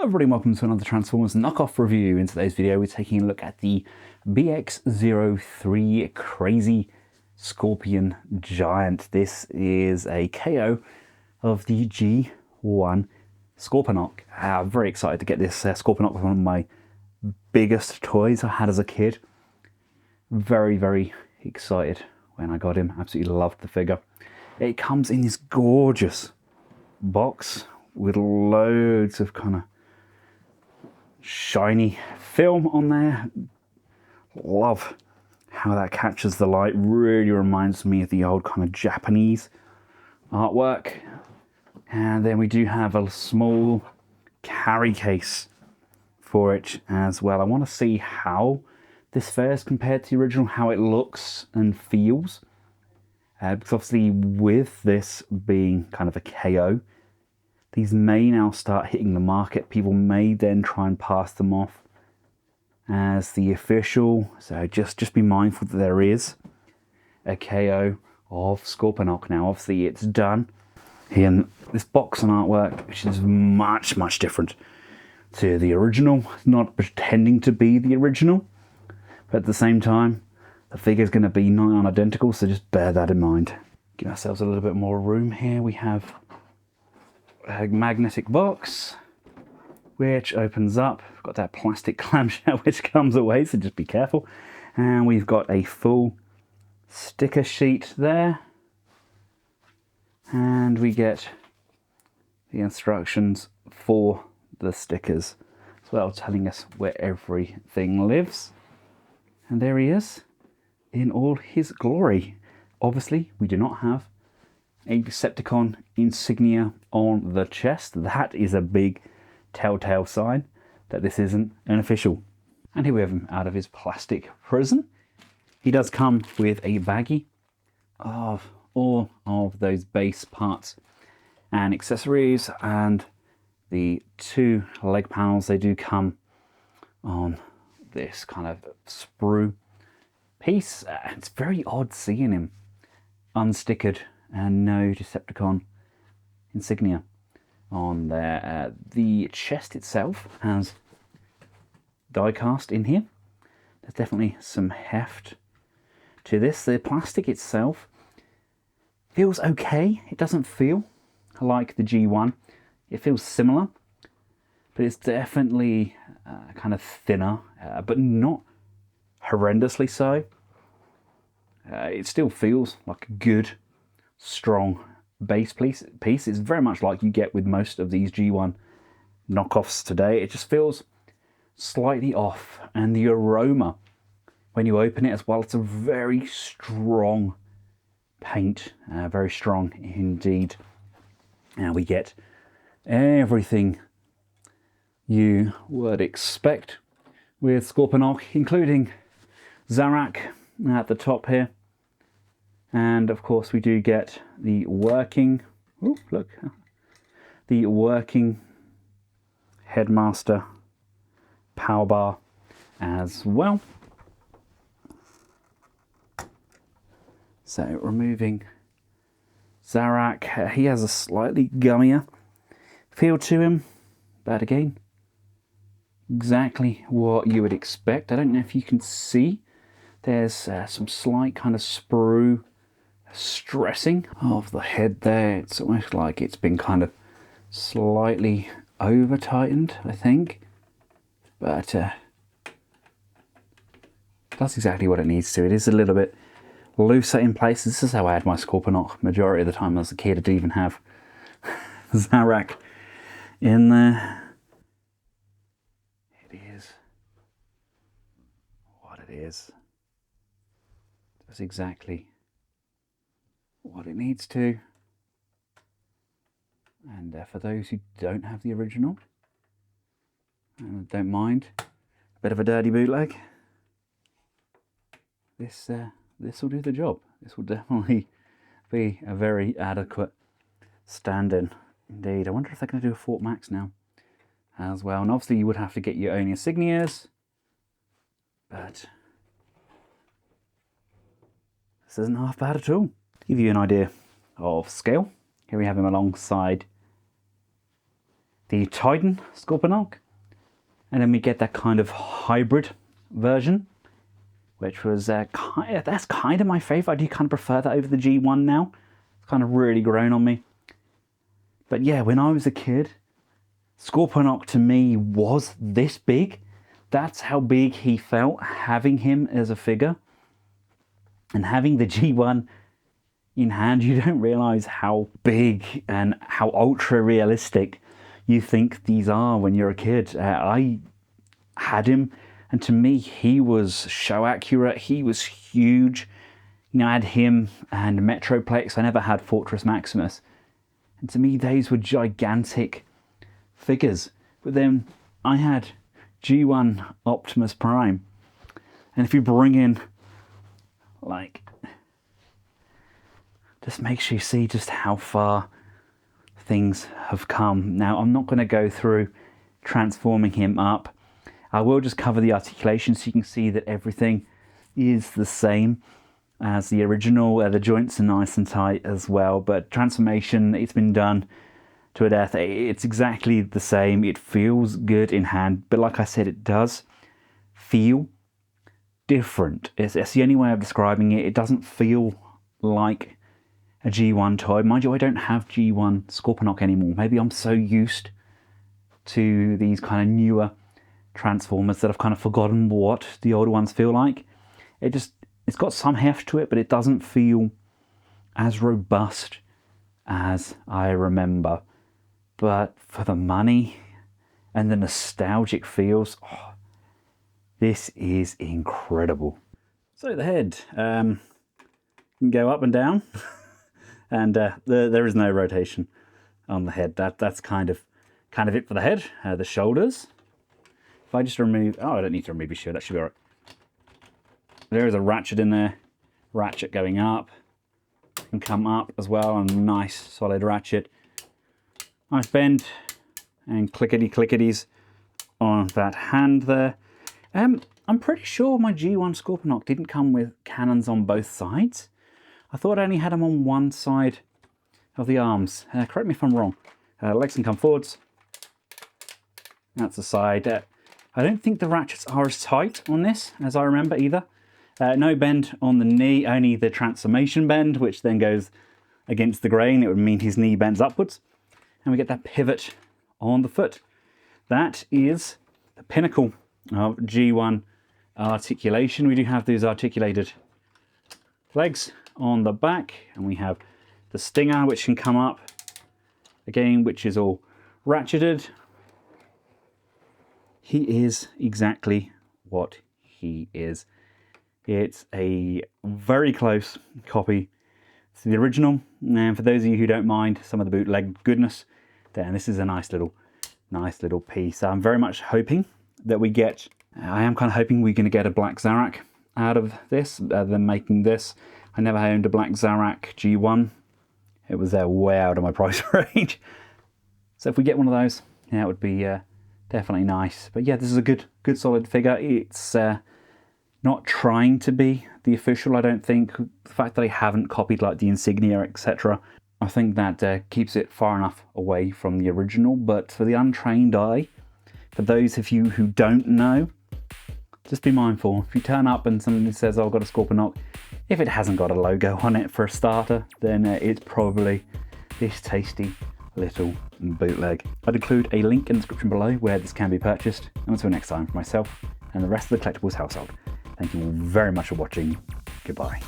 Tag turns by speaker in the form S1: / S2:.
S1: Hello everybody, welcome to another Transformers knockoff review. In today's video we're taking a look at the BX-03 Crazy Scorpion Giant. This is a KO of the G1 Scorponok. I'm very excited to get this Scorponok. One of my biggest toys I had as a kid. Very excited when I got him. Absolutely loved the figure. It comes in this gorgeous box with loads of kind of shiny film on there. Love how that catches the light. Really reminds me of the old kind of Japanese artwork. And then we do have a small carry case for it as well. I want to see how this fares compared to the original, how it looks and feels. Because obviously with this being kind of a KO, these may now start hitting the market. People may then try and pass them off as the official. So just be mindful that there is a KO of Scorponok. Now obviously it's done in this box and artwork, which is much different to the original. Not pretending to be the original, but at the same time the figure is going to be nigh on identical, so just bear that in mind. Give ourselves a little bit more room here. We have a magnetic box which opens up. We've got that plastic clamshell which comes away, so just be careful. And we've got a full sticker sheet there, and we get the instructions for the stickers as well, telling us where everything lives. And there he is in all his glory. Obviously we do not have a Decepticon insignia on the chest. That is a big telltale sign that this isn't an official. And here we have him out of his plastic prison. He does come with a baggie of all of those base parts and accessories, and the two leg panels, they do come on this kind of sprue piece. It's very odd seeing him unstickered and no Decepticon insignia on there. The chest itself has die cast in here. There's definitely some heft to this. The plastic itself feels okay. It doesn't feel like the G1. It feels similar, but it's definitely kind of thinner, but not horrendously so. It still feels like a good, strong base piece. It's very much like you get with most of these G1 knockoffs today. It just feels slightly off, and the aroma when you open it as well, it's a very strong paint, very strong indeed. And we get everything you would expect with Scorponok, including Zarak at the top here. And of course we do get the working, the working headmaster power bar as well. So removing Zarak, he has a slightly gummier feel to him, but again, exactly what you would expect. I don't know if you can see, there's some slight kind of sprue stressing of the head there. It's almost like it's been kind of slightly over tightened, I think, but that's exactly what it needs to. It is a little bit looser in place. This is how I had my Scorponok majority of the time as a kid. I didn't even have Zarak in there. It is what it is. That's exactly what it needs to. And for those who don't have the original and don't mind a bit of a dirty bootleg, this will do the job. This will definitely be a very adequate stand-in indeed. I wonder if they're going to do a Fort Max now as well. And obviously you would have to get your own insignias, but this isn't half bad at all. To give you an idea of scale, here we have him alongside the Titan Scorponok, and then we get that kind of hybrid version, which was that's kind of my favourite. I do kind of prefer that over the G1 now. It's kind of really grown on me. But yeah, when I was a kid, Scorponok to me was this big. That's how big he felt, having him as a figure. And having the G1 in hand, you don't realise how big and how ultra realistic you think these are when you're a kid. I had him, and to me he was show accurate. He was huge. You know, I had him and Metroplex. I never had Fortress Maximus, and to me those were gigantic figures. But then I had G1 Optimus Prime, and if you bring in, like, just makes you see just how far things have come. Now, I'm not going to go through transforming him up. I will just cover the articulation so you can see that everything is the same as the original. The joints are nice and tight as well, but transformation, it's been done to a death. It's exactly the same. It feels good in hand, but like I said, it does feel different. It's the only way of describing it. It doesn't feel like a G1 toy. Mind you, I don't have G1 Scorponok anymore. Maybe I'm so used to these kind of newer Transformers that I've kind of forgotten what the older ones feel like. It's got some heft to it, but it doesn't feel as robust as I remember. But for the money and the nostalgic feels, oh, this is incredible. So the head can go up and down, and there is no rotation on the head. That's kind of it for the head. The shoulders. If I just remove, oh, I don't need to remove your shield. That should be all right. There is a ratchet in there. Ratchet going up, can come up as well, and nice solid ratchet. Nice bend and clickety-clickities on that hand there. I'm pretty sure my G1 Scorponok didn't come with cannons on both sides. I thought I only had them on one side of the arms. Correct me if I'm wrong. Legs can come forwards. That's the side. I don't think the ratchets are as tight on this as I remember either. No bend on the knee, only the transformation bend, which then goes against the grain. It would mean his knee bends upwards. And we get that pivot on the foot. That is the pinnacle of G1 articulation. We do have these articulated legs on the back, and we have the stinger, which can come up again, which is all ratcheted. He is exactly what he is. It's a very close copy to the original, and for those of you who don't mind some of the bootleg goodness, then this is a nice little piece. I'm very much hoping that we get, I am kind of hoping we're going to get a black Zarak out of this, rather than making this. I never owned a black Zarak G1. It was way out of my price range. So if we get one of those, yeah, it would be definitely nice. But yeah, this is a good solid figure. It's not trying to be the official, I don't think. The fact that I haven't copied like the insignia, etc., I think that keeps it far enough away from the original. But for the untrained eye, for those of you who don't know, just be mindful. If you turn up and somebody says, oh, I've got a Scorponok, if it hasn't got a logo on it for a starter, then it's probably this tasty little bootleg. I'd include a link in the description below where this can be purchased. And until next time, for myself and the rest of the Collectables household, thank you very much for watching. Goodbye.